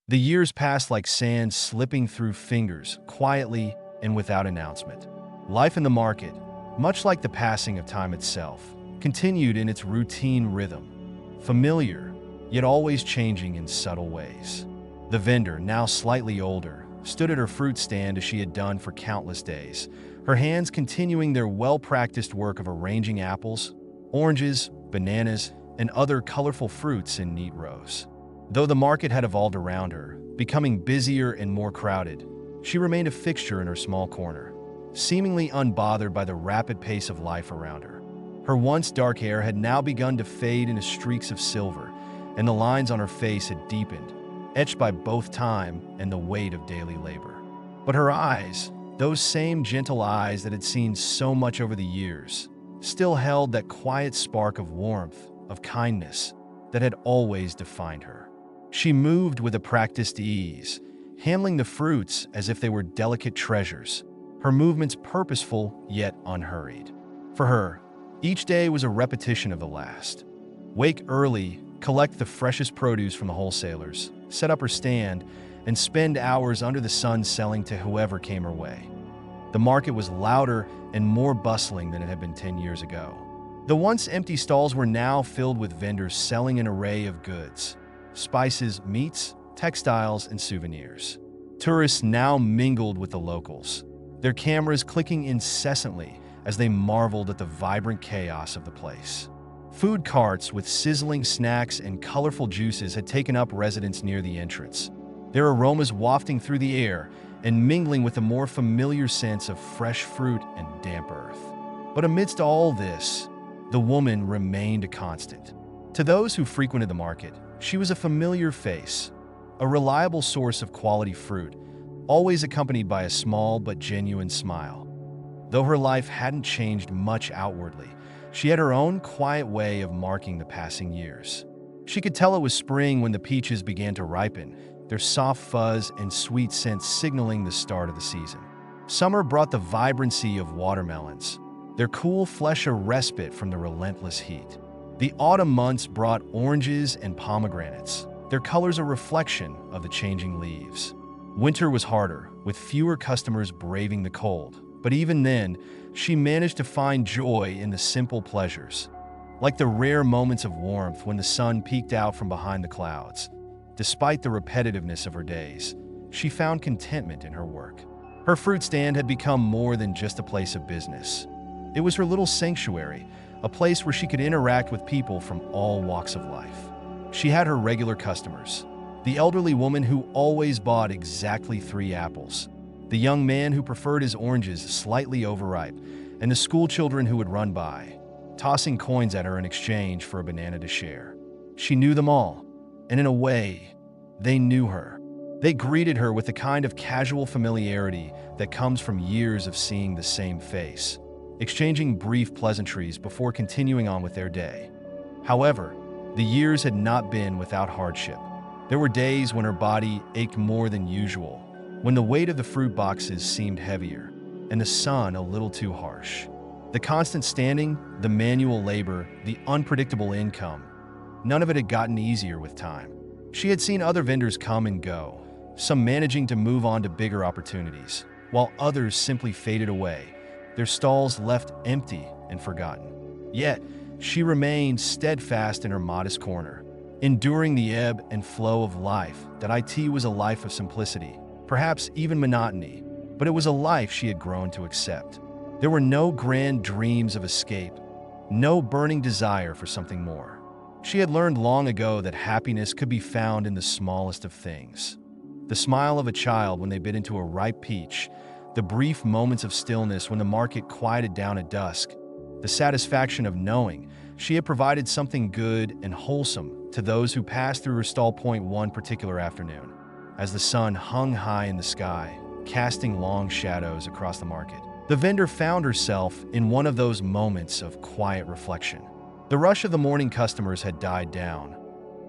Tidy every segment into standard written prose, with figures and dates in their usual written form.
The years passed like sand slipping through fingers, quietly and without announcement. Life in the market, much like the passing of time itself, continued in its routine rhythm, familiar, yet always changing in subtle ways. The vendor, now slightly older, stood at her fruit stand as she had done for countless days, her hands continuing their well-practiced work of arranging apples, oranges, bananas, and other colorful fruits in neat rows. Though the market had evolved around her, becoming busier and more crowded, she remained a fixture in her small corner, seemingly unbothered by the rapid pace of life around her. Her once dark hair had now begun to fade into streaks of silver, and the lines on her face had deepened, etched by both time and the weight of daily labor. But her eyes, those same gentle eyes that had seen so much over the years, still held that quiet spark of warmth, of kindness, that had always defined her. She moved with a practiced ease, handling the fruits as if they were delicate treasures, her movements purposeful yet unhurried. For her, each day was a repetition of the last. Wake early, collect the freshest produce from the wholesalers, set up her stand, and spend hours under the sun selling to whoever came her way. The market was louder and more bustling than it had been 10 years ago. The once empty stalls were now filled with vendors selling an array of goods: spices, meats, textiles, and souvenirs. Tourists now mingled with the locals, their cameras clicking incessantly as they marveled at the vibrant chaos of the place. Food carts with sizzling snacks and colorful juices had taken up residence near the entrance, their aromas wafting through the air and mingling with the more familiar sense of fresh fruit and damp earth. But amidst all this, the woman remained a constant. To those who frequented the market, she was a familiar face, a reliable source of quality fruit, always accompanied by a small but genuine smile. Though her life hadn't changed much outwardly, she had her own quiet way of marking the passing years. She could tell it was spring when the peaches began to ripen, their soft fuzz and sweet scent signaling the start of the season. Summer brought the vibrancy of watermelons, their cool flesh a respite from the relentless heat. The autumn months brought oranges and pomegranates, their colors a reflection of the changing leaves. Winter was harder, with fewer customers braving the cold, but even then, she managed to find joy in the simple pleasures, like the rare moments of warmth when the sun peeked out from behind the clouds. Despite the repetitiveness of her days, she found contentment in her work. Her fruit stand had become more than just a place of business. It was her little sanctuary, a place where she could interact with people from all walks of life. She had her regular customers: the elderly woman who always bought exactly 3 apples, the young man who preferred his oranges slightly overripe, and the school children who would run by, tossing coins at her in exchange for a banana to share. She knew them all, and in a way, they knew her. They greeted her with the kind of casual familiarity that comes from years of seeing the same face, exchanging brief pleasantries before continuing on with their day. However, the years had not been without hardship. There were days when her body ached more than usual, when the weight of the fruit boxes seemed heavier, and the sun a little too harsh. The constant standing, the manual labor, the unpredictable income, none of it had gotten easier with time. She had seen other vendors come and go, some managing to move on to bigger opportunities, while others simply faded away, their stalls left empty and forgotten. Yet, she remained steadfast in her modest corner, enduring the ebb and flow of life. That IT was a life of simplicity, perhaps even monotony, but it was a life she had grown to accept. There were no grand dreams of escape, no burning desire for something more. She had learned long ago that happiness could be found in the smallest of things: the smile of a child when they bit into a ripe peach, the brief moments of stillness when the market quieted down at dusk, the satisfaction of knowing she had provided something good and wholesome to those who passed through her stall point one particular afternoon. As the sun hung high in the sky, casting long shadows across the market, the vendor found herself in one of those moments of quiet reflection. The rush of the morning customers had died down,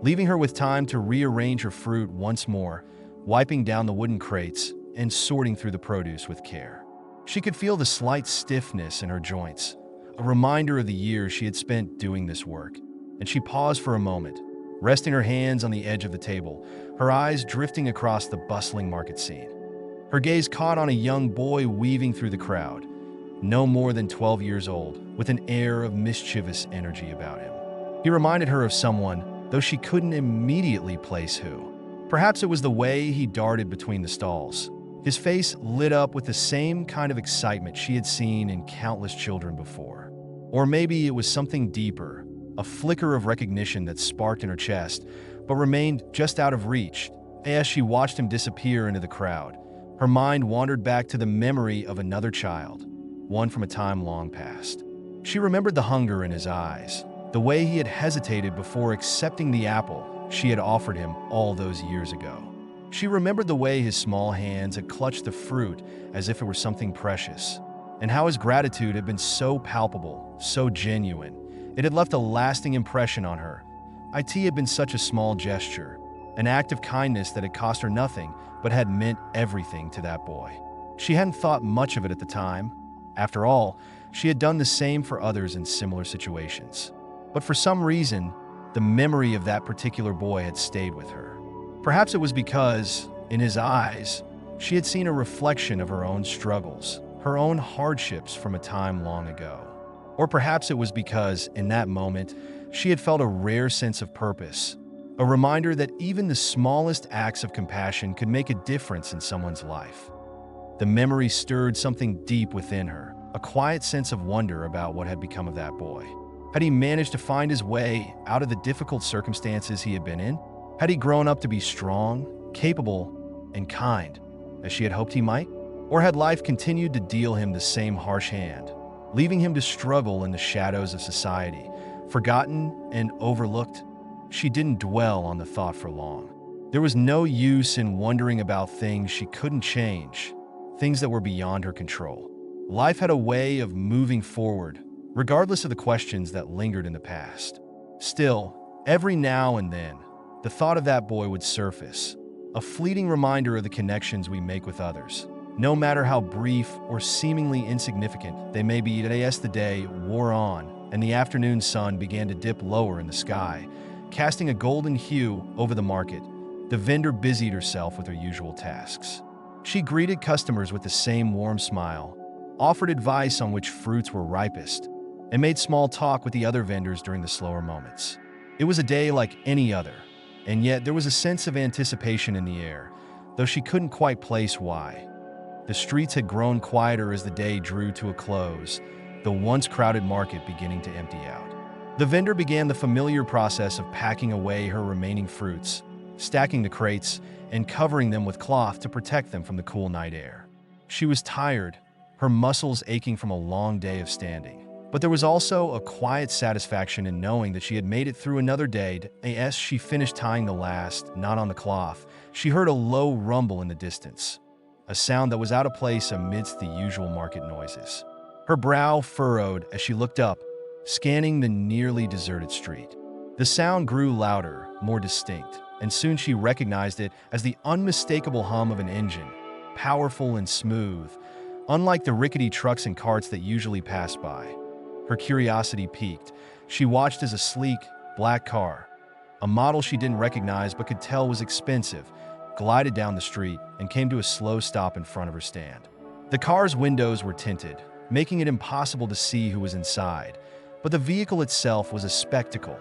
leaving her with time to rearrange her fruit once more, wiping down the wooden crates and sorting through the produce with care. She could feel the slight stiffness in her joints, a reminder of the years she had spent doing this work, and she paused for a moment, resting her hands on the edge of the table, her eyes drifting across the bustling market scene. Her gaze caught on a young boy weaving through the crowd, no more than 12 years old, with an air of mischievous energy about him. He reminded her of someone, though she couldn't immediately place who. Perhaps it was the way he darted between the stalls. His face lit up with the same kind of excitement she had seen in countless children before. Or maybe it was something deeper, a flicker of recognition that sparked in her chest, but remained just out of reach. As she watched him disappear into the crowd, her mind wandered back to the memory of another child, one from a time long past. She remembered the hunger in his eyes, the way he had hesitated before accepting the apple she had offered him all those years ago. She remembered the way his small hands had clutched the fruit as if it were something precious, and how his gratitude had been so palpable, so genuine. It had left a lasting impression on her. It had been such a small gesture, an act of kindness that had cost her nothing but had meant everything to that boy. She hadn't thought much of it at the time. After all, she had done the same for others in similar situations. But for some reason, the memory of that particular boy had stayed with her. Perhaps it was because, in his eyes, she had seen a reflection of her own struggles, her own hardships from a time long ago. Or perhaps it was because, in that moment, she had felt a rare sense of purpose, a reminder that even the smallest acts of compassion could make a difference in someone's life. The memory stirred something deep within her, a quiet sense of wonder about what had become of that boy. Had he managed to find his way out of the difficult circumstances he had been in? Had he grown up to be strong, capable, and kind, as she had hoped he might? Or had life continued to deal him the same harsh hand, leaving him to struggle in the shadows of society, forgotten and overlooked? She didn't dwell on the thought for long. There was no use in wondering about things she couldn't change, things that were beyond her control. Life had a way of moving forward, regardless of the questions that lingered in the past. Still, every now and then, the thought of that boy would surface, a fleeting reminder of the connections we make with others, no matter how brief or seemingly insignificant they may be. As the day wore on and the afternoon sun began to dip lower in the sky, casting a golden hue over the market, the vendor busied herself with her usual tasks. She greeted customers with the same warm smile, offered advice on which fruits were ripest, and made small talk with the other vendors during the slower moments. It was a day like any other, and yet there was a sense of anticipation in the air, though she couldn't quite place why. The streets had grown quieter as the day drew to a close, the once crowded market beginning to empty out. The vendor began the familiar process of packing away her remaining fruits, stacking the crates, and covering them with cloth to protect them from the cool night air. She was tired, her muscles aching from a long day of standing. But there was also a quiet satisfaction in knowing that she had made it through another day. As she finished tying the last knot on the cloth, she heard a low rumble in the distance, a sound that was out of place amidst the usual market noises. Her brow furrowed as she looked up, scanning the nearly deserted street. The sound grew louder, more distinct, and soon she recognized it as the unmistakable hum of an engine, powerful and smooth, unlike the rickety trucks and carts that usually passed by. Her curiosity piqued. She watched as a sleek, black car, a model she didn't recognize but could tell was expensive, glided down the street and came to a slow stop in front of her stand. The car's windows were tinted, making it impossible to see who was inside, but the vehicle itself was a spectacle,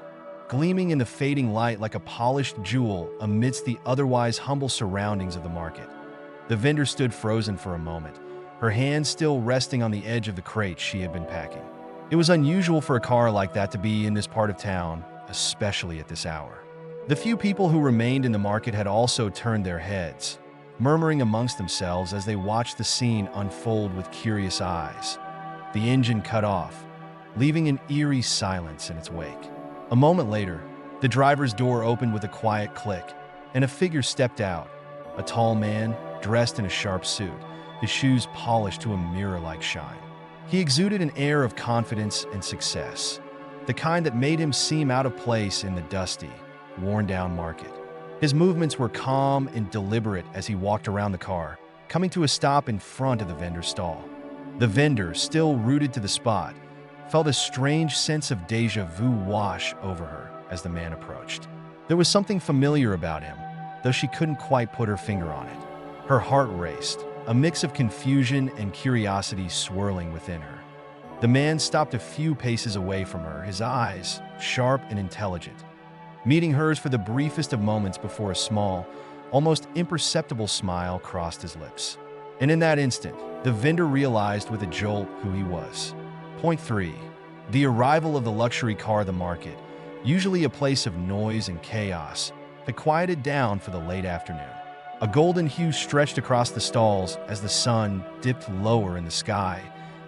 gleaming in the fading light like a polished jewel amidst the otherwise humble surroundings of the market. The vendor stood frozen for a moment, her hands still resting on the edge of the crate she had been packing. It was unusual for a car like that to be in this part of town, especially at this hour. The few people who remained in the market had also turned their heads, murmuring amongst themselves as they watched the scene unfold with curious eyes. The engine cut off, leaving an eerie silence in its wake. A moment later, the driver's door opened with a quiet click, and a figure stepped out, a tall man dressed in a sharp suit, his shoes polished to a mirror-like shine. He exuded an air of confidence and success, the kind that made him seem out of place in the dusty, worn-down market. His movements were calm and deliberate as he walked around the car, coming to a stop in front of the vendor's stall. The vendor, still rooted to the spot, felt a strange sense of déjà vu wash over her as the man approached. There was something familiar about him, though she couldn't quite put her finger on it. Her heart raced, a mix of confusion and curiosity swirling within her. The man stopped a few paces away from her, his eyes sharp and intelligent, meeting hers for the briefest of moments before a small, almost imperceptible smile crossed his lips. And in that instant, the vendor realized with a jolt who he was. Point 3. The arrival of the luxury car, the market, usually a place of noise and chaos, had quieted down for the late afternoon. A golden hue stretched across the stalls as the sun dipped lower in the sky,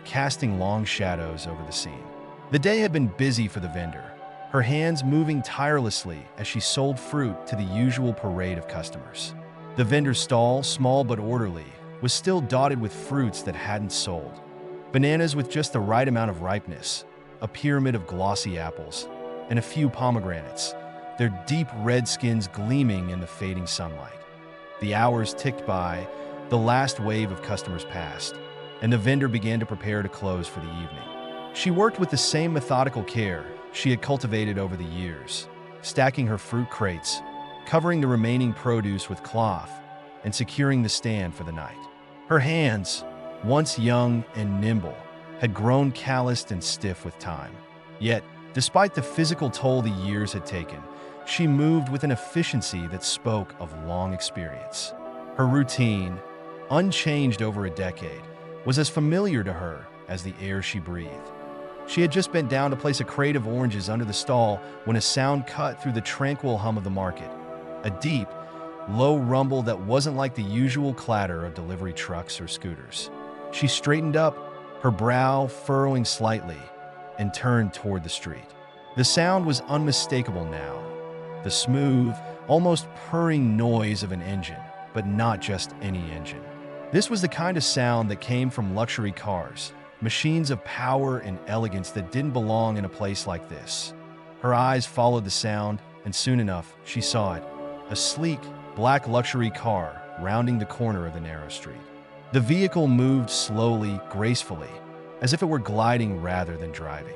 casting long shadows over the scene. The day had been busy for the vendor, her hands moving tirelessly as she sold fruit to the usual parade of customers. The vendor's stall, small but orderly, was still dotted with fruits that hadn't sold. Bananas with just the right amount of ripeness, a pyramid of glossy apples, and a few pomegranates, their deep red skins gleaming in the fading sunlight. The hours ticked by, the last wave of customers passed, and the vendor began to prepare to close for the evening. She worked with the same methodical care she had cultivated over the years, stacking her fruit crates, covering the remaining produce with cloth, and securing the stand for the night. Her hands, once young and nimble, had grown calloused and stiff with time. Yet, despite the physical toll the years had taken, she moved with an efficiency that spoke of long experience. Her routine, unchanged over a decade, was as familiar to her as the air she breathed. She had just bent down to place a crate of oranges under the stall when a sound cut through the tranquil hum of the market. A deep, low rumble that wasn't like the usual clatter of delivery trucks or scooters. She straightened up, her brow furrowing slightly, and turned toward the street. The sound was unmistakable now. The smooth, almost purring noise of an engine, but not just any engine. This was the kind of sound that came from luxury cars, machines of power and elegance that didn't belong in a place like this. Her eyes followed the sound, and soon enough, she saw it. A sleek, black luxury car rounding the corner of the narrow street. The vehicle moved slowly, gracefully, as if it were gliding rather than driving.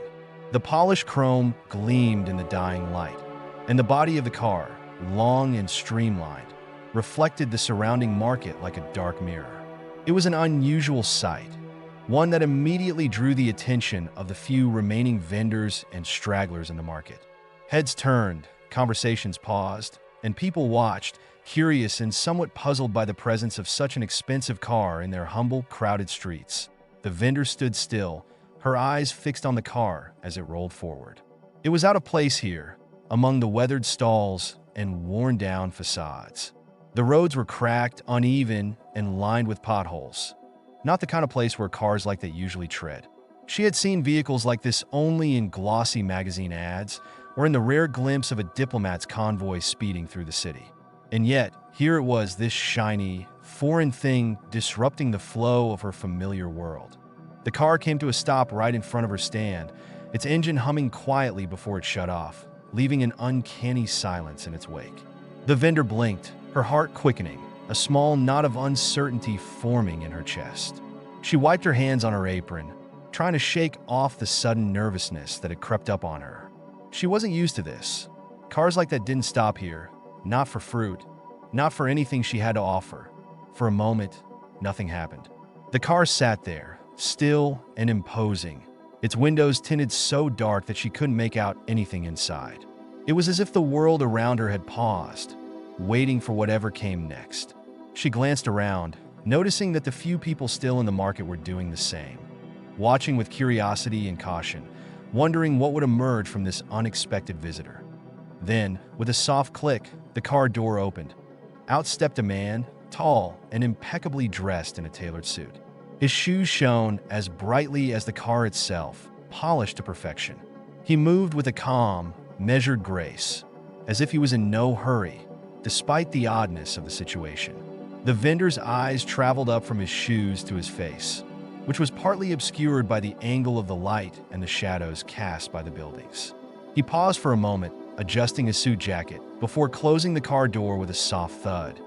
The polished chrome gleamed in the dying light, and the body of the car, long and streamlined, reflected the surrounding market like a dark mirror. It was an unusual sight, one that immediately drew the attention of the few remaining vendors and stragglers in the market. Heads turned, conversations paused, and people watched, curious and somewhat puzzled by the presence of such an expensive car in their humble, crowded streets. The vendor stood still, her eyes fixed on the car as it rolled forward. It was out of place here, among the weathered stalls and worn-down facades. The roads were cracked, uneven, and lined with potholes. Not the kind of place where cars like that usually tread. She had seen vehicles like this only in glossy magazine ads or in the rare glimpse of a diplomat's convoy speeding through the city. And yet, here it was, this shiny, foreign thing disrupting the flow of her familiar world. The car came to a stop right in front of her stand, its engine humming quietly before it shut off, leaving an uncanny silence in its wake. The vendor blinked, her heart quickening, a small knot of uncertainty forming in her chest. She wiped her hands on her apron, trying to shake off the sudden nervousness that had crept up on her. She wasn't used to this. Cars like that didn't stop here, not for fruit, not for anything she had to offer. For a moment, nothing happened. The car sat there, still and imposing, its windows tinted so dark that she couldn't make out anything inside. It was as if the world around her had paused, waiting for whatever came next. She glanced around, noticing that the few people still in the market were doing the same, watching with curiosity and caution, wondering what would emerge from this unexpected visitor. Then, with a soft click, the car door opened. Out stepped a man, tall and impeccably dressed in a tailored suit. His shoes shone as brightly as the car itself, polished to perfection. He moved with a calm, measured grace, as if he was in no hurry, despite the oddness of the situation. The vendor's eyes traveled up from his shoes to his face, which was partly obscured by the angle of the light and the shadows cast by the buildings. He paused for a moment, adjusting his suit jacket, before closing the car door with a soft thud.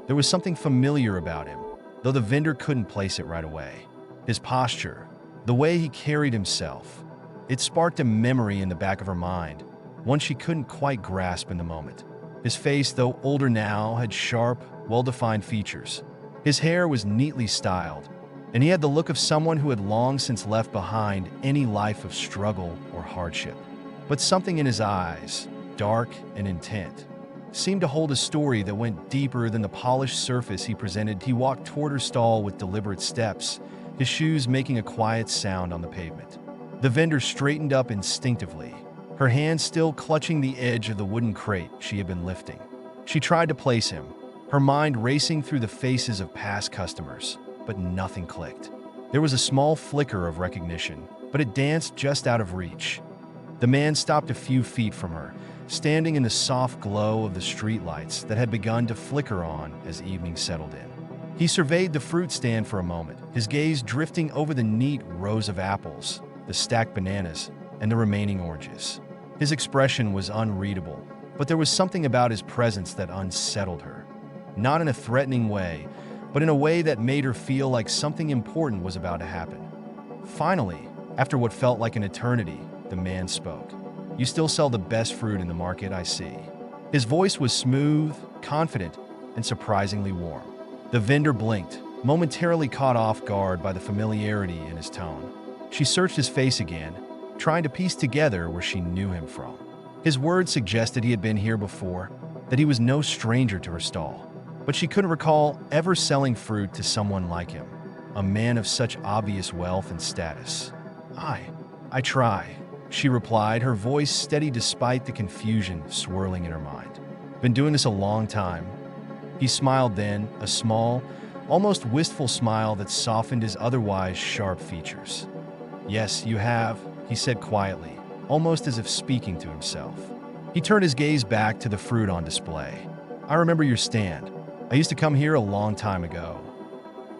There was something familiar about him, though the vendor couldn't place it right away. His posture, the way he carried himself, it sparked a memory in the back of her mind, one she couldn't quite grasp in the moment. His face, though older now, had sharp, well-defined features. His hair was neatly styled, and he had the look of someone who had long since left behind any life of struggle or hardship. But something in his eyes, dark and intent, seemed to hold a story that went deeper than the polished surface he presented. He walked toward her stall with deliberate steps, his shoes making a quiet sound on the pavement. The vendor straightened up instinctively, her hand still clutching the edge of the wooden crate she had been lifting. She tried to place him, her mind racing through the faces of past customers, but nothing clicked. There was a small flicker of recognition, but it danced just out of reach. The man stopped a few feet from her, standing in the soft glow of the streetlights that had begun to flicker on as evening settled in. He surveyed the fruit stand for a moment, his gaze drifting over the neat rows of apples, the stacked bananas, and the remaining oranges. His expression was unreadable, but there was something about his presence that unsettled her. Not in a threatening way, but in a way that made her feel like something important was about to happen. Finally, after what felt like an eternity, the man spoke. "You still sell the best fruit in the market, I see." His voice was smooth, confident, and surprisingly warm. The vendor blinked, momentarily caught off guard by the familiarity in his tone. She searched his face again, trying to piece together where she knew him from. His words suggested he had been here before, that he was no stranger to her stall. But she couldn't recall ever selling fruit to someone like him, a man of such obvious wealth and status. I try," she replied, her voice steady despite the confusion swirling in her mind. "Been doing this a long time." He smiled then, a small, almost wistful smile that softened his otherwise sharp features. "Yes, you have," he said quietly, almost as if speaking to himself. He turned his gaze back to the fruit on display. "I remember your stand. I used to come here a long time ago."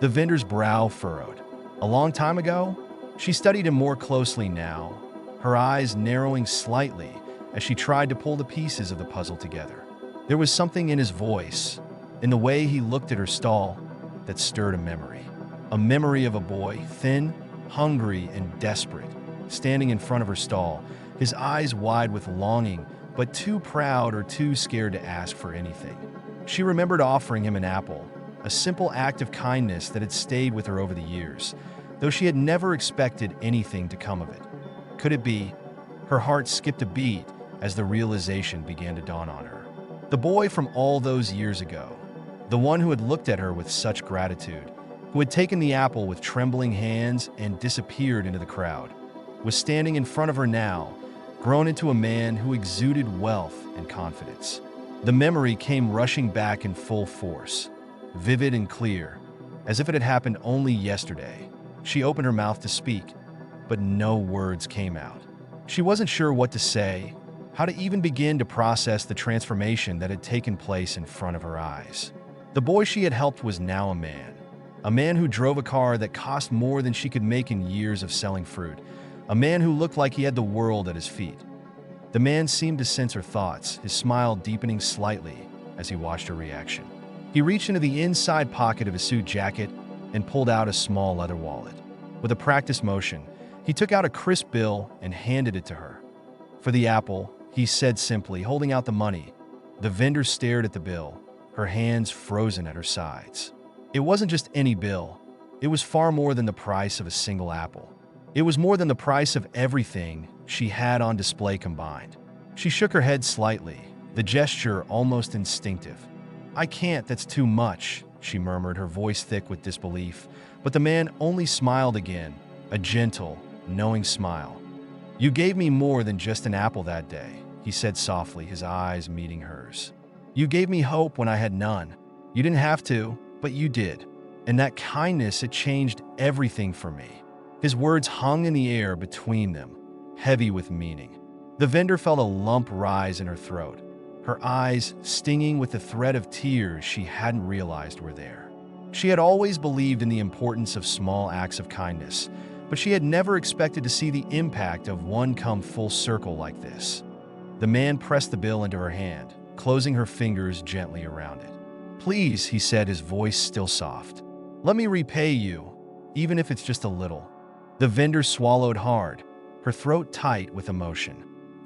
The vendor's brow furrowed. "A long time ago?" She studied him more closely now, her eyes narrowing slightly as she tried to pull the pieces of the puzzle together. There was something in his voice, in the way he looked at her stall, that stirred a memory. A memory of a boy, thin, hungry, and desperate, standing in front of her stall, his eyes wide with longing, but too proud or too scared to ask for anything. She remembered offering him an apple, a simple act of kindness that had stayed with her over the years, though she had never expected anything to come of it. Could it be? Her heart skipped a beat as the realization began to dawn on her. The boy from all those years ago, the one who had looked at her with such gratitude, who had taken the apple with trembling hands and disappeared into the crowd, was standing in front of her now, grown into a man who exuded wealth and confidence. The memory came rushing back in full force, vivid and clear, as if it had happened only yesterday. She opened her mouth to speak, but no words came out. She wasn't sure what to say, how to even begin to process the transformation that had taken place in front of her eyes. The boy she had helped was now a man who drove a car that cost more than she could make in years of selling fruit, a man who looked like he had the world at his feet. The man seemed to sense her thoughts, his smile deepening slightly as he watched her reaction. He reached into the inside pocket of his suit jacket and pulled out a small leather wallet. With a practiced motion, he took out a crisp bill and handed it to her. "For the apple," he said simply, holding out the money. The vendor stared at the bill, her hands frozen at her sides. It wasn't just any bill. It was far more than the price of a single apple. It was more than the price of everything she had on display combined. She shook her head slightly, the gesture almost instinctive. "I can't, that's too much," she murmured, her voice thick with disbelief. But the man only smiled again, a gentle, knowing smile. "You gave me more than just an apple that day," he said softly, his eyes meeting hers. "You gave me hope when I had none. You didn't have to, but you did. And that kindness, it changed everything for me." His words hung in the air between them, heavy with meaning. The vendor felt a lump rise in her throat, her eyes stinging with the threat of tears she hadn't realized were there. She had always believed in the importance of small acts of kindness, but she had never expected to see the impact of one come full circle like this. The man pressed the bill into her hand, closing her fingers gently around it. "Please," he said, his voice still soft. "Let me repay you, even if it's just a little." The vendor swallowed hard, her throat tight with emotion.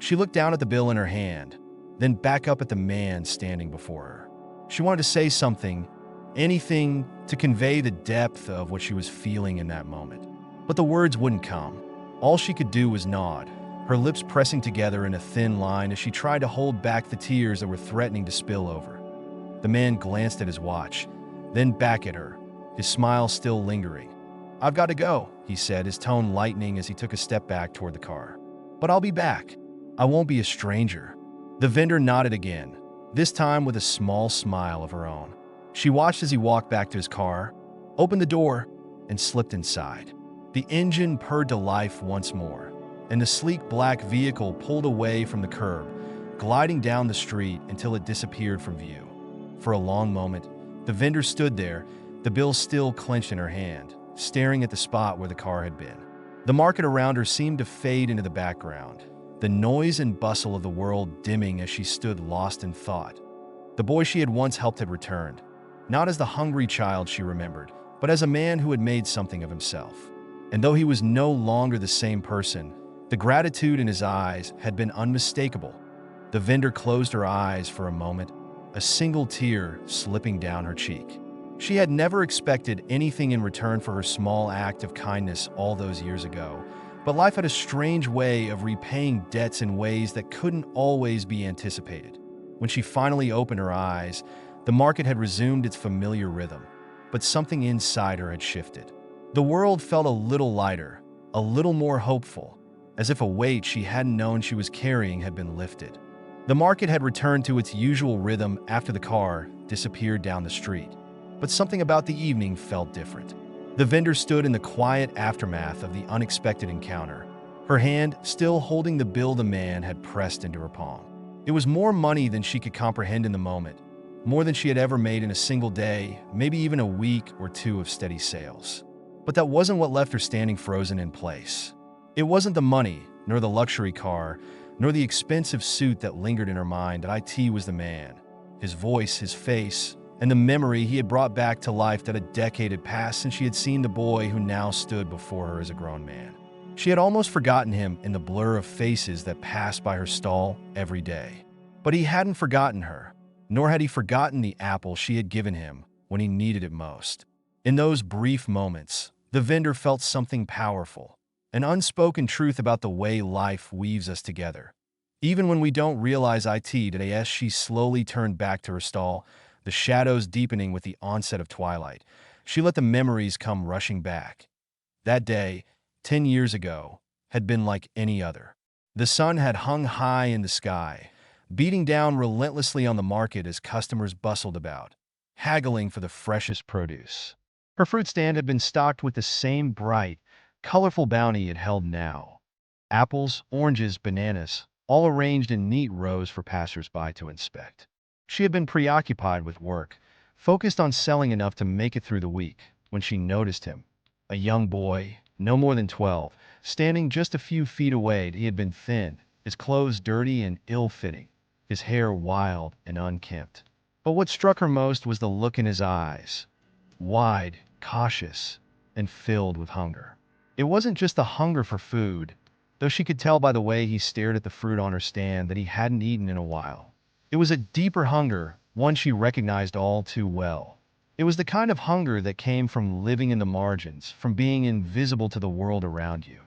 She looked down at the bill in her hand, then back up at the man standing before her. She wanted to say something, anything to convey the depth of what she was feeling in that moment. But the words wouldn't come. All she could do was nod, her lips pressing together in a thin line as she tried to hold back the tears that were threatening to spill over. The man glanced at his watch, then back at her, his smile still lingering. "I've got to go," he said, his tone lightening as he took a step back toward the car. "But I'll be back. I won't be a stranger." The vendor nodded again, this time with a small smile of her own. She watched as he walked back to his car, opened the door, and slipped inside. The engine purred to life once more, and the sleek black vehicle pulled away from the curb, gliding down the street until it disappeared from view. For a long moment, the vendor stood there, the bill still clenched in her hand, staring at the spot where the car had been. The market around her seemed to fade into the background, the noise and bustle of the world dimming as she stood lost in thought. The boy she had once helped had returned, not as the hungry child she remembered, but as a man who had made something of himself. And though he was no longer the same person, the gratitude in his eyes had been unmistakable. The vendor closed her eyes for a moment, a single tear slipping down her cheek. She had never expected anything in return for her small act of kindness all those years ago, but life had a strange way of repaying debts in ways that couldn't always be anticipated. When she finally opened her eyes, the market had resumed its familiar rhythm, but something inside her had shifted. The world felt a little lighter, a little more hopeful, as if a weight she hadn't known she was carrying had been lifted. The market had returned to its usual rhythm after the car disappeared down the street, but something about the evening felt different. The vendor stood in the quiet aftermath of the unexpected encounter, her hand still holding the bill the man had pressed into her palm. It was more money than she could comprehend in the moment, more than she had ever made in a single day, maybe even a week or two of steady sales. But that wasn't what left her standing frozen in place. It wasn't the money, nor the luxury car, nor the expensive suit that lingered in her mind. IT was the man. His voice, his face, and the memory he had brought back to life that a decade had passed since she had seen the boy who now stood before her as a grown man. She had almost forgotten him in the blur of faces that passed by her stall every day. But he hadn't forgotten her, nor had he forgotten the apple she had given him when he needed it most. In those brief moments, the vendor felt something powerful, an unspoken truth about the way life weaves us together. Even when we don't realize it today, as she slowly turned back to her stall, the shadows deepening with the onset of twilight, she let the memories come rushing back. That day, 10 years ago, had been like any other. The sun had hung high in the sky, beating down relentlessly on the market as customers bustled about, haggling for the freshest produce. Her fruit stand had been stocked with the same bright, colorful bounty it held now. Apples, oranges, bananas, all arranged in neat rows for passers-by to inspect. She had been preoccupied with work, focused on selling enough to make it through the week, when she noticed him. A young boy, no more than 12, standing just a few feet away. He had been thin, his clothes dirty and ill-fitting, his hair wild and unkempt. But what struck her most was the look in his eyes, wide, cautious, and filled with hunger. It wasn't just the hunger for food, though she could tell by the way he stared at the fruit on her stand that he hadn't eaten in a while. It was a deeper hunger, one she recognized all too well. It was the kind of hunger that came from living in the margins, from being invisible to the world around you.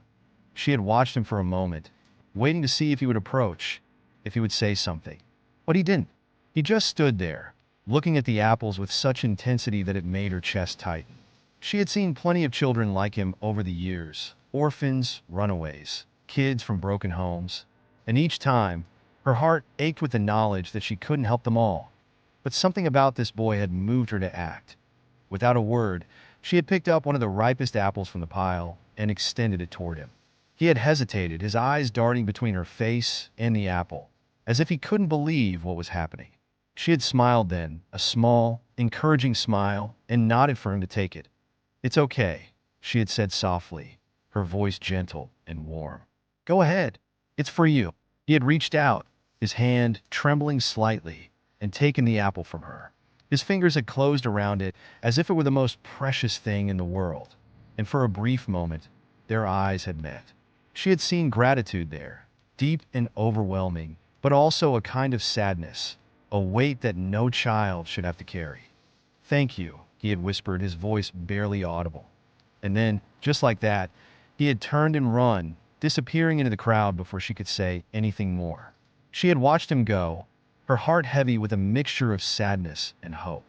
She had watched him for a moment, waiting to see if he would approach, if he would say something. But he didn't. He just stood there, looking at the apples with such intensity that it made her chest tighten. She had seen plenty of children like him over the years, orphans, runaways, kids from broken homes, and each time, her heart ached with the knowledge that she couldn't help them all. But something about this boy had moved her to act. Without a word, she had picked up one of the ripest apples from the pile and extended it toward him. He had hesitated, his eyes darting between her face and the apple, as if he couldn't believe what was happening. She had smiled then, a small, encouraging smile, and nodded for him to take it. "It's okay," she had said softly, her voice gentle and warm. "Go ahead. It's for you." He had reached out, his hand trembling slightly, and taken the apple from her. His fingers had closed around it as if it were the most precious thing in the world. And for a brief moment, their eyes had met. She had seen gratitude there, deep and overwhelming, but also a kind of sadness, a weight that no child should have to carry. "Thank you," he had whispered, his voice barely audible. And then, just like that, he had turned and run, disappearing into the crowd before she could say anything more. She had watched him go, her heart heavy with a mixture of sadness and hope.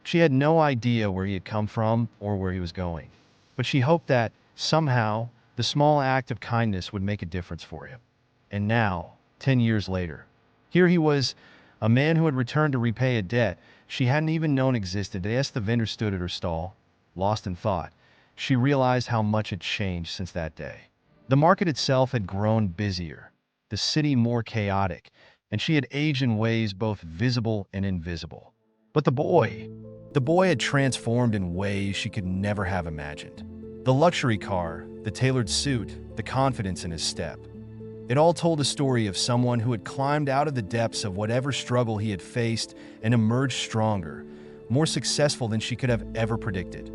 She had no idea where he had come from or where he was going, but she hoped that, somehow, the small act of kindness would make a difference for him. And now, 10 years later, here he was, a man who had returned to repay a debt she hadn't even known existed. As the vendor stood at her stall, lost in thought, she realized how much had changed since that day. The market itself had grown busier, the city more chaotic, and she had aged in ways both visible and invisible. But the boy had transformed in ways she could never have imagined. The luxury car, the tailored suit, the confidence in his step. It all told a story of someone who had climbed out of the depths of whatever struggle he had faced and emerged stronger, more successful than she could have ever predicted.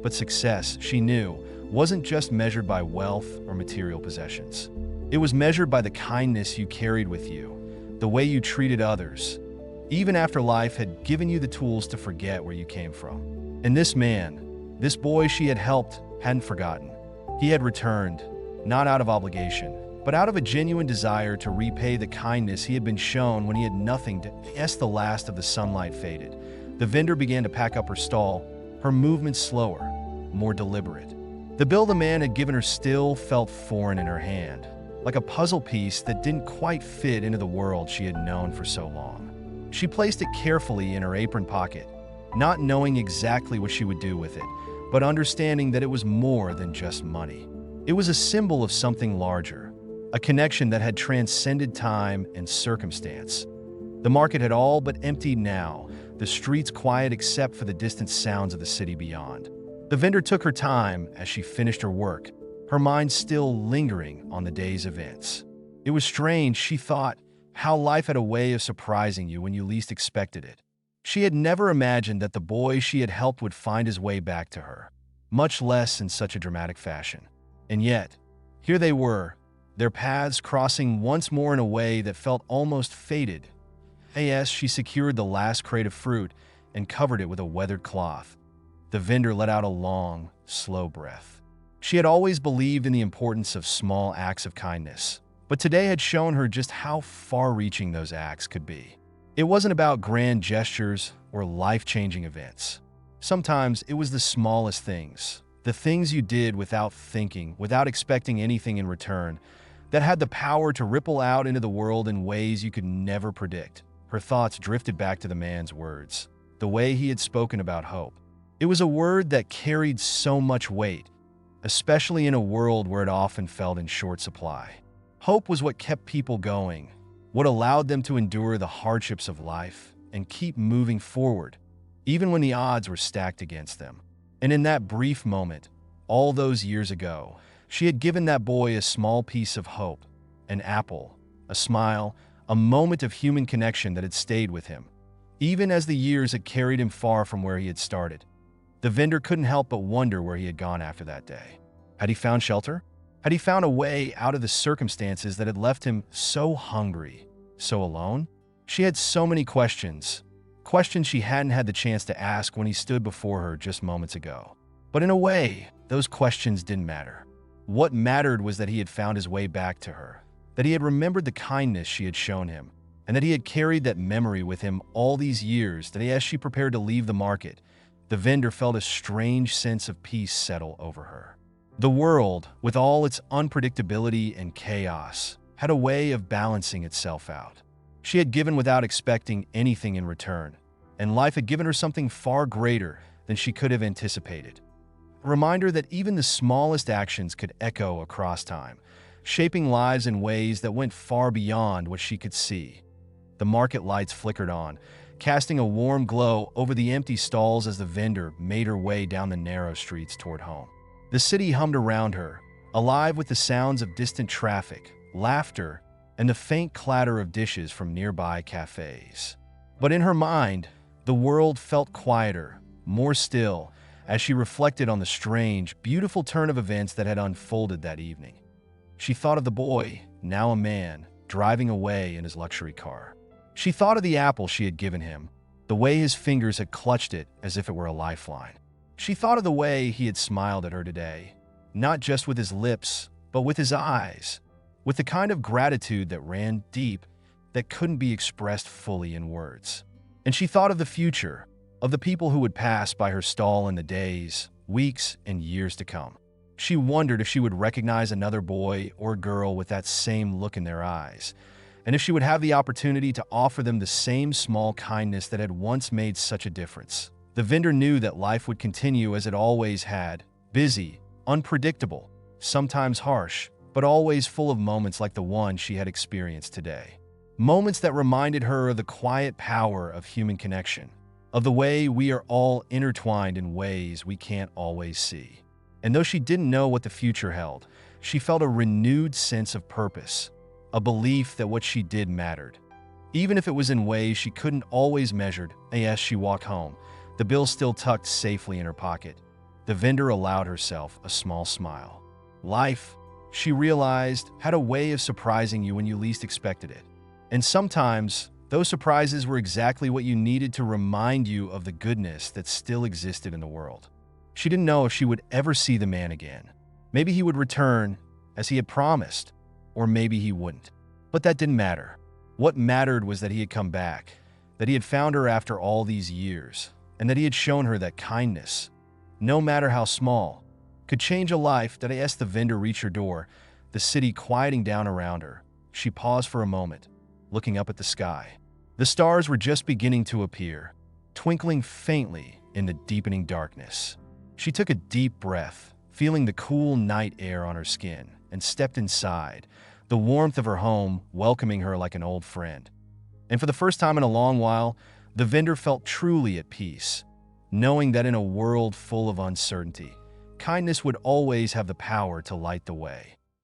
But success, she knew, wasn't just measured by wealth or material possessions. It was measured by the kindness you carried with you, the way you treated others, even after life had given you the tools to forget where you came from. And this man, this boy she had helped, hadn't forgotten. He had returned, not out of obligation, but out of a genuine desire to repay the kindness he had been shown when he had nothing to. As the last of the sunlight faded, the vendor began to pack up her stall, her movements slower, more deliberate. The bill the man had given her still felt foreign in her hand, like a puzzle piece that didn't quite fit into the world she had known for so long. She placed it carefully in her apron pocket, not knowing exactly what she would do with it, but understanding that it was more than just money. It was a symbol of something larger, a connection that had transcended time and circumstance. The market had all but emptied now, the streets quiet except for the distant sounds of the city beyond. The vendor took her time as she finished her work, her mind still lingering on the day's events. It was strange, she thought, how life had a way of surprising you when you least expected it. She had never imagined that the boy she had helped would find his way back to her, much less in such a dramatic fashion. And yet, here they were, their paths crossing once more in a way that felt almost fated. As she secured the last crate of fruit and covered it with a weathered cloth, the vendor let out a long, slow breath. She had always believed in the importance of small acts of kindness, but today had shown her just how far-reaching those acts could be. It wasn't about grand gestures or life-changing events. Sometimes it was the smallest things, the things you did without thinking, without expecting anything in return, that had the power to ripple out into the world in ways you could never predict. Her thoughts drifted back to the man's words, the way he had spoken about hope. It was a word that carried so much weight, especially in a world where it often felt in short supply. Hope was what kept people going, what allowed them to endure the hardships of life and keep moving forward, even when the odds were stacked against them. And in that brief moment, all those years ago, she had given that boy a small piece of hope, an apple, a smile, a moment of human connection that had stayed with him, even as the years had carried him far from where he had started. The vendor couldn't help but wonder where he had gone after that day. Had he found shelter? Had he found a way out of the circumstances that had left him so hungry, so alone? She had so many questions she hadn't had the chance to ask when he stood before her just moments ago. But in a way, those questions didn't matter. What mattered was that he had found his way back to her, that he had remembered the kindness she had shown him, and that he had carried that memory with him all these years. That as she prepared to leave the market, the vendor felt a strange sense of peace settle over her. The world, with all its unpredictability and chaos, had a way of balancing itself out. She had given without expecting anything in return, and life had given her something far greater than she could have anticipated. A reminder that even the smallest actions could echo across time, shaping lives in ways that went far beyond what she could see. The market lights flickered on, casting a warm glow over the empty stalls as the vendor made her way down the narrow streets toward home. The city hummed around her, alive with the sounds of distant traffic, laughter, and the faint clatter of dishes from nearby cafes. But in her mind, the world felt quieter, more still, as she reflected on the strange, beautiful turn of events that had unfolded that evening. She thought of the boy, now a man, driving away in his luxury car. She thought of the apple she had given him, the way his fingers had clutched it as if it were a lifeline. She thought of the way he had smiled at her today, not just with his lips, but with his eyes, with the kind of gratitude that ran deep, that couldn't be expressed fully in words. And she thought of the future, of the people who would pass by her stall in the days, weeks, and years to come. She wondered if she would recognize another boy or girl with that same look in their eyes, and if she would have the opportunity to offer them the same small kindness that had once made such a difference. The vendor knew that life would continue as it always had, busy, unpredictable, sometimes harsh, but always full of moments like the one she had experienced today. Moments that reminded her of the quiet power of human connection, of the way we are all intertwined in ways we can't always see. And though she didn't know what the future held, she felt a renewed sense of purpose, a belief that what she did mattered. Even if it was in ways she couldn't always measure. As she walked home, the bill still tucked safely in her pocket, the vendor allowed herself a small smile. Life, she realized, had a way of surprising you when you least expected it. And sometimes, those surprises were exactly what you needed to remind you of the goodness that still existed in the world. She didn't know if she would ever see the man again. Maybe he would return, as he had promised, or maybe he wouldn't. But that didn't matter. What mattered was that he had come back, that he had found her after all these years, and that he had shown her that kindness, no matter how small, could change a life. That as the vendor reached her door, the city quieting down around her, she paused for a moment, looking up at the sky. The stars were just beginning to appear, twinkling faintly in the deepening darkness. She took a deep breath, feeling the cool night air on her skin, and stepped inside, the warmth of her home welcoming her like an old friend. And for the first time in a long while, the vendor felt truly at peace, knowing that in a world full of uncertainty, kindness would always have the power to light the way.